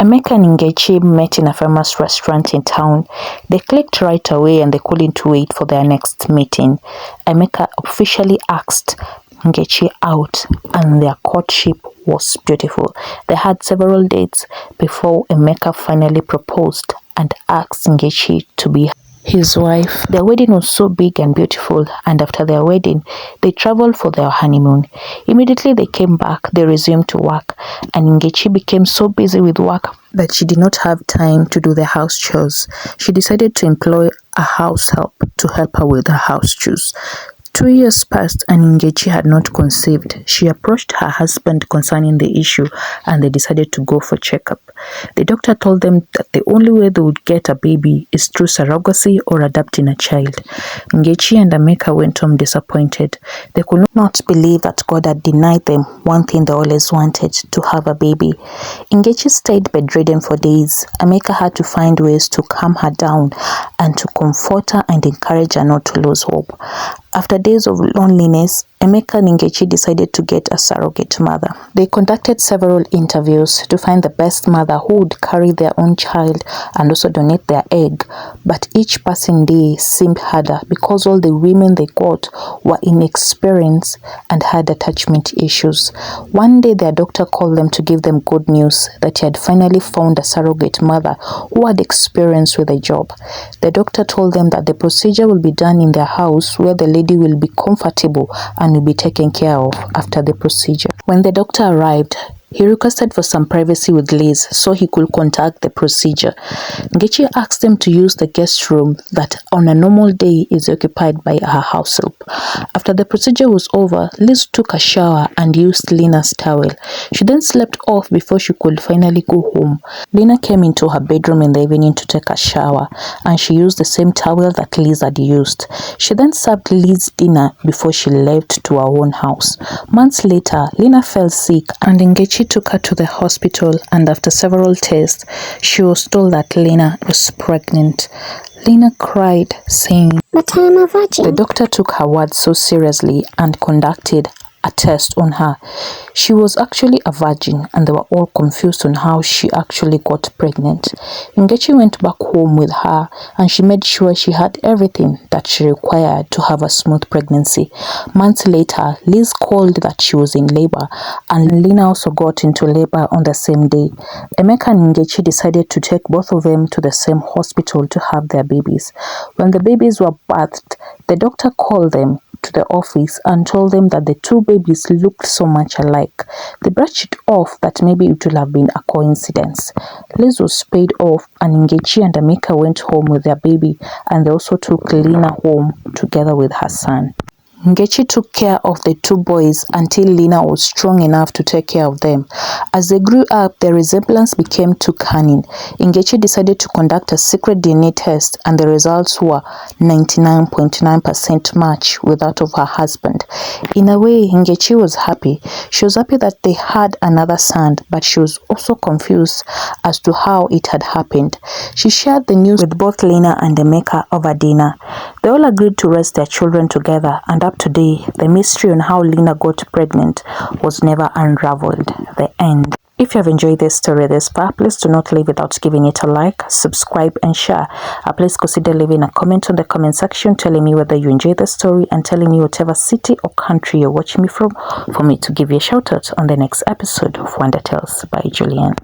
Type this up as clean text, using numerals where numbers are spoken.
Emeka and Ngechi met in a famous restaurant in town. They clicked right away and they couldn't wait for their next meeting. Emeka officially asked Ngechi out and their courtship was beautiful. They had several dates before Emeka finally proposed and asked Ngechi to be his wife. Their wedding was so big and beautiful, and after their wedding, they traveled for their honeymoon. Immediately they came back, they resumed to work, and Ngechi became so busy with work that she did not have time to do the house chores. She decided to employ a house help to help her with her house chores. 2 years passed and Ngechi had not conceived. She approached her husband concerning the issue and they decided to go for checkup. The doctor told them that the only way they would get a baby is through surrogacy or adopting a child. Ngechi and Emeka went home disappointed. They could not believe that God had denied them one thing they always wanted, to have a baby. Ngechi stayed bedridden for days. Emeka had to find ways to calm her down and to comfort her and encourage her not to lose hope. After days of loneliness, Emeka and Ngechi decided to get a surrogate mother. They conducted several interviews to find the best mother who would carry their own child and also donate their egg. But each passing day seemed harder because all the women they got were inexperienced and had attachment issues. One day their doctor called them to give them good news that he had finally found a surrogate mother who had experience with the job. The doctor told them that the procedure will be done in their house where the lady will be comfortable and will be taken care of after the procedure. When the doctor arrived, he requested for some privacy with Liz so he could conduct the procedure. Ngechi asked them to use the guest room that on a normal day is occupied by her house help. After the procedure was over, Liz took a shower and used Lina's towel. She then slept off before she could finally go home. Lina came into her bedroom in the evening to take a shower and she used the same towel that Liz had used. She then served Liz dinner before she left to her own house. Months later, Lina fell sick and Ngechi took her to the hospital, and after several tests, she was told that Lina was pregnant. Lina cried, saying, "But I am a virgin." The doctor took her words so seriously and conducted a test on her. She was actually a virgin and they were all confused on how she actually got pregnant. Ngechi went back home with her and she made sure she had everything that she required to have a smooth pregnancy. Months later, Liz called that she was in labor and Lina also got into labor on the same day. Emeka and Ngechi decided to take both of them to the same hospital to have their babies. When the babies were birthed, the doctor called them to the office and told them that the two babies looked so much alike. They brushed it off that maybe it would have been a coincidence. Liz was paid off and Ngechi and Emeka went home with their baby and they also took Lina home together with her son. Ngechi took care of the two boys until Lina was strong enough to take care of them. As they grew up, their resemblance became too cunning. Ngechi decided to conduct a secret DNA test and the results were 99.9% match with that of her husband. In a way, Ngechi was happy. She was happy that they had another son, but she was also confused as to how it had happened. She shared the news with both Lina and Emeka over dinner. They all agreed to raise their children together, and up to today, the mystery on how Lina got pregnant was never unraveled. The end. If you have enjoyed this story this far, please do not leave without giving it a like, subscribe and share. Please consider leaving a comment on the comment section telling me whether you enjoyed the story and telling me whatever city or country you're watching me from for me to give you a shout out on the next episode of Wonder Tales by Julian.